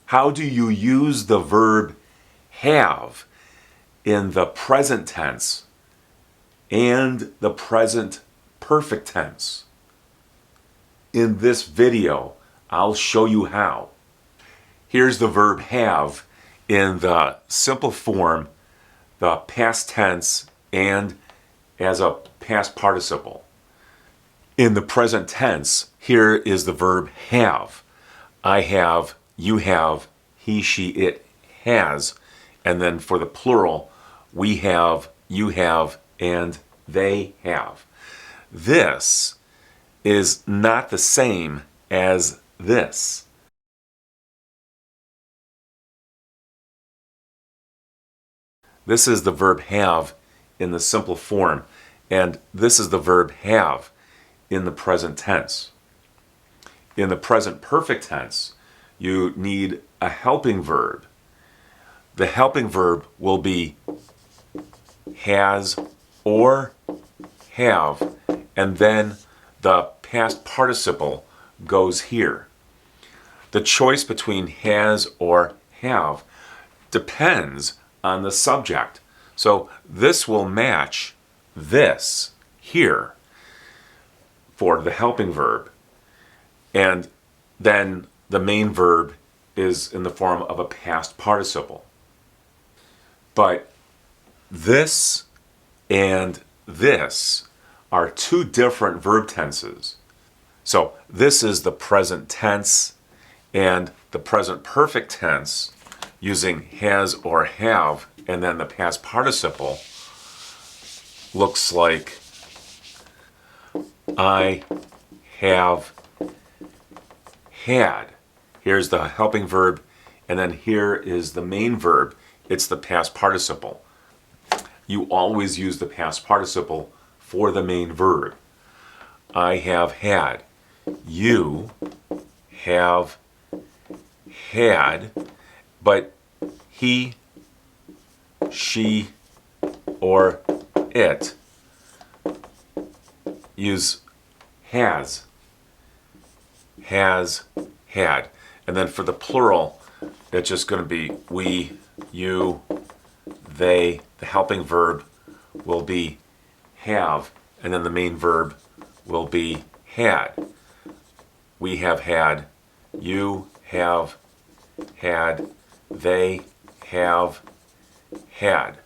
How do you use the verb have in the present tense and the present perfect tense? In this video, I'll show you how. Here's the verb have in the simple form, the past tense, and as a past participle. In the present tense, here is the verb have. I have, you have, he, she, it has. And then for the plural, we have, you have, and they have. This is not the same as this. This is the verb have in the simple form, and this is the verb have in the present tense. In the present perfect tense, you need a helping verb. The helping verb will be has or have, and then the past participle goes here. The choice between has or have depends on the subject. So this will match this here for the helping verb. And then the main verb is in the form of a past participle. But this and this are two different verb tenses. So this is the present tense, and the present perfect tense using has or have, and then the past participle looks like I have had. Here's the helping verb, and then here is the main verb. It's the past participle. You always use the past participle for the main verb. I have had. You have had, but he, she, or it use has had. And then for the plural, it's just going to be we, you, they. The helping verb will be have, and then the main verb will be had. We have had, you have had, they have had.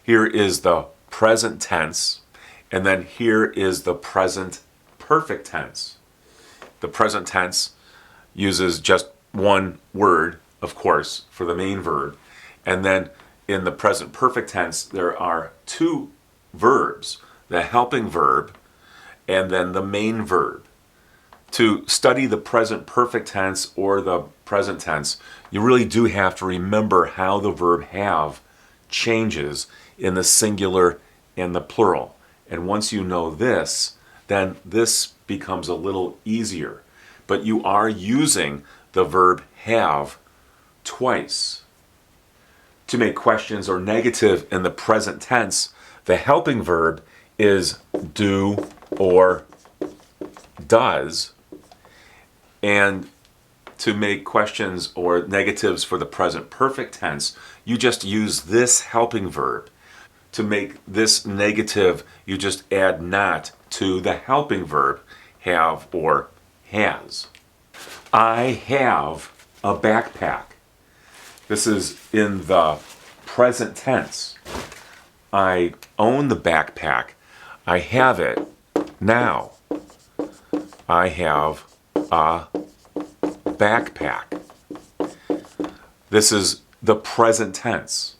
Here is the present tense, and then here is the present perfect tense. The present tense uses just one word, of course, for the main verb, and then in the present perfect tense, there are two verbs, the helping verb and then the main verb. To study the present perfect tense or the present tense, you really do have to remember how the verb have changes in the singular and the plural. And once you know this, then this becomes a little easier. But you are using the verb have twice. To make questions or negative in the present tense, the helping verb is do or does. And to make questions or negatives for the present perfect tense, you just use this helping verb. To make this negative, you just add not to the helping verb, have or has. I have a backpack. This is in the present tense. I own the backpack. I have it now. I have a backpack. This is the present tense.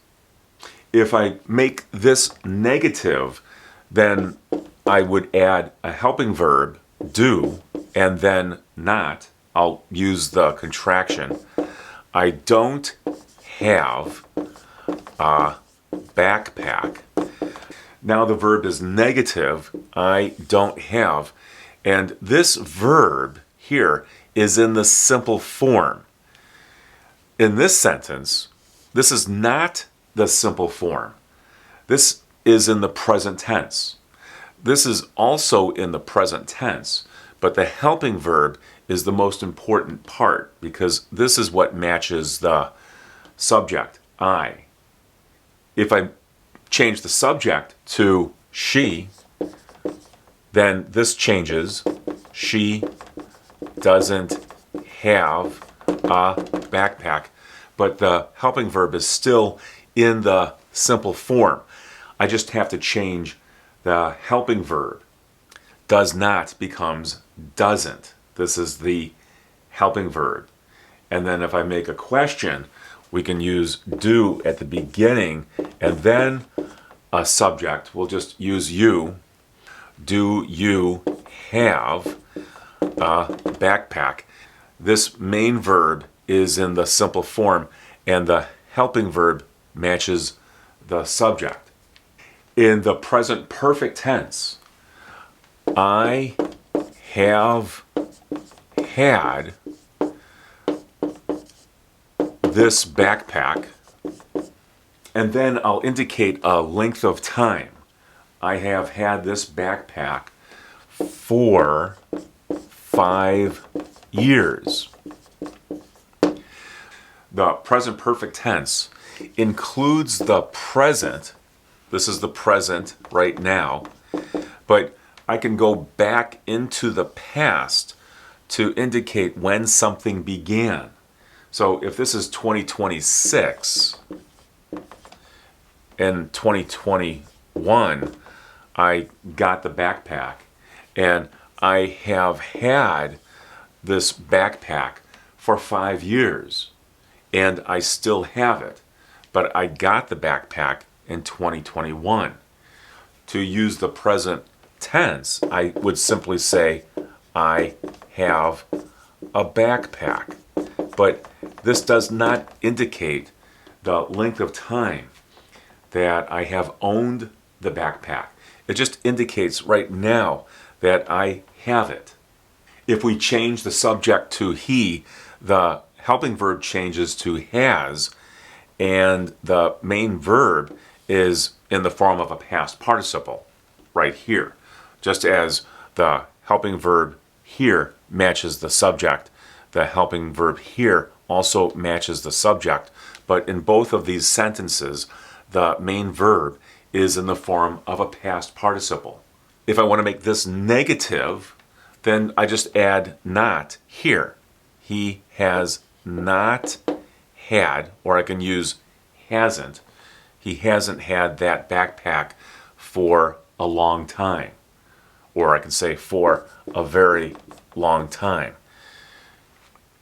If I make this negative, then I would add a helping verb, do, and then not. I'll use the contraction. I don't have a backpack. Now the verb is negative, I don't have. And this verb here is in the simple form. In this sentence, this is not the simple form. This is in the present tense. This is also in the present tense, but the helping verb is the most important part because this is what matches the subject, I. If I change the subject to she, then this changes. She doesn't have a backpack, but the helping verb is still in the simple form. I just have to change the helping verb. Does not becomes doesn't. This is the helping verb. And then if I make a question, we can use do at the beginning and then a subject. We'll just use you. Do you have a backpack? This main verb is in the simple form and the helping verb matches the subject. In the present perfect tense, I have had this backpack, and then I'll indicate a length of time. I have had this backpack for 5 years. The present perfect tense includes the present. This is the present right now, but I can go back into the past to indicate when something began. So if this is 2026, in 2021, I got the backpack, and I have had this backpack for 5 years, and I still have it, but I got the backpack in 2021. To use the present tense, I would simply say, I have a backpack. But this does not indicate the length of time that I have owned the backpack. It just indicates right now that I have it. If we change the subject to he, the helping verb changes to has, and the main verb is in the form of a past participle right here. Just as the helping verb here matches the subject, the helping verb here also matches the subject, but in both of these sentences, the main verb is in the form of a past participle. If I want to make this negative, then I just add not here. He has not had, or I can use hasn't. He hasn't had that backpack for a long time. Or I can say for a very long time.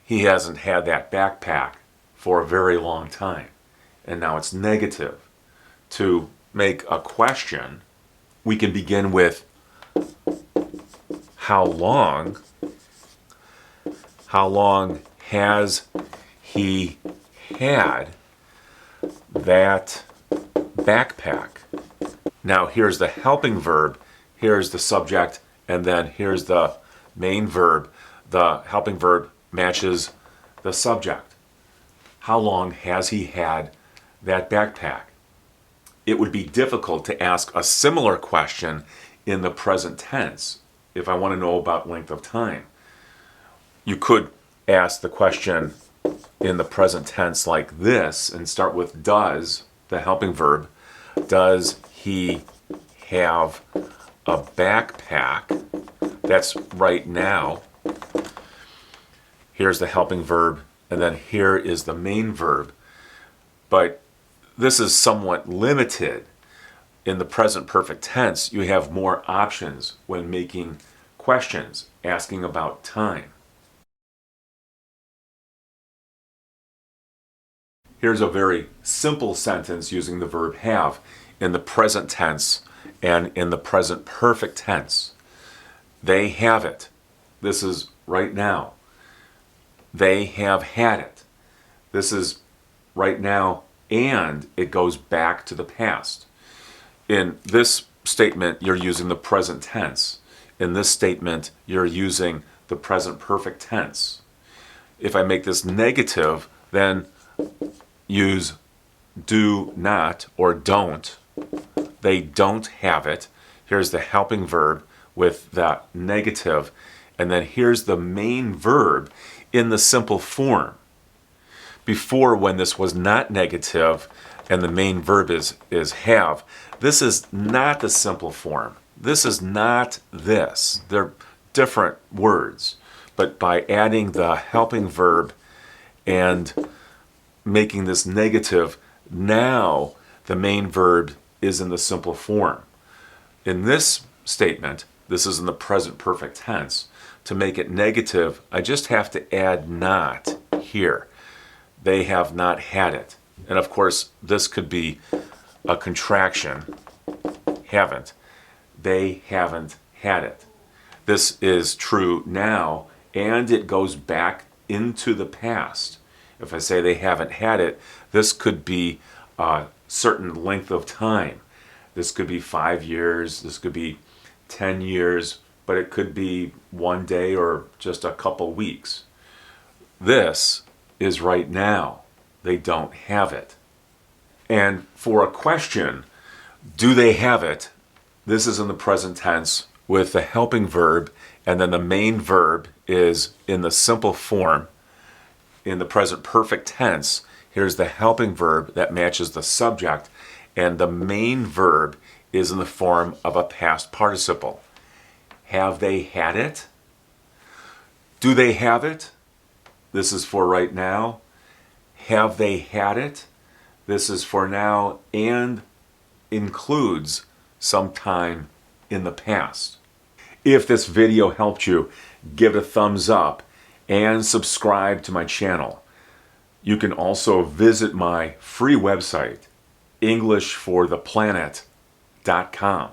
He hasn't had that backpack for a very long time. And now it's negative. To make a question, we can begin with how long has he had that backpack? Now here's the helping verb, here's the subject, and then here's the main verb. The helping verb matches the subject. How long has he had that backpack? It would be difficult to ask a similar question in the present tense if I want to know about length of time. You could ask the question in the present tense like this and start with does, the helping verb. Does he have a backpack? That's right now. Here's the helping verb, and then here is the main verb. But this is somewhat limited. In the present perfect tense, you have more options when making questions, asking about time. Here's a very simple sentence using the verb have in the present tense and in the present perfect tense. They have it. This is right now. They have had it. This is right now, and it goes back to the past. In this statement, you're using the present tense. In this statement, you're using the present perfect tense. If I make this negative, then use do not or don't. They don't have it. Here's the helping verb with the negative, and then here's the main verb in the simple form. Before, when this was not negative and the main verb is have, this is not the simple form. This is not this. They're different words. But by adding the helping verb and making this negative, now the main verb is in the simple form. In this statement, this is in the present perfect tense. To make it negative, I just have to add not here. They have not had it. And of course, this could be a contraction, haven't. They haven't had it. This is true now, and it goes back into the past. If I say they haven't had it, this could be a certain length of time. This could be 5 years, this could be 10 years, but it could be one day or just a couple weeks. This is right now. They don't have it. And for a question, do they have it? This is in the present tense with the helping verb, and then the main verb is in the simple form. In the present perfect tense, here's the helping verb that matches the subject, and the main verb is in the form of a past participle. Have they had it? Do they have it? This is for right now. Have they had it? This is for now and includes some time in the past. If this video helped you, give it a thumbs up and subscribe to my channel. You can also visit my free website, EnglishForThePlanet.com.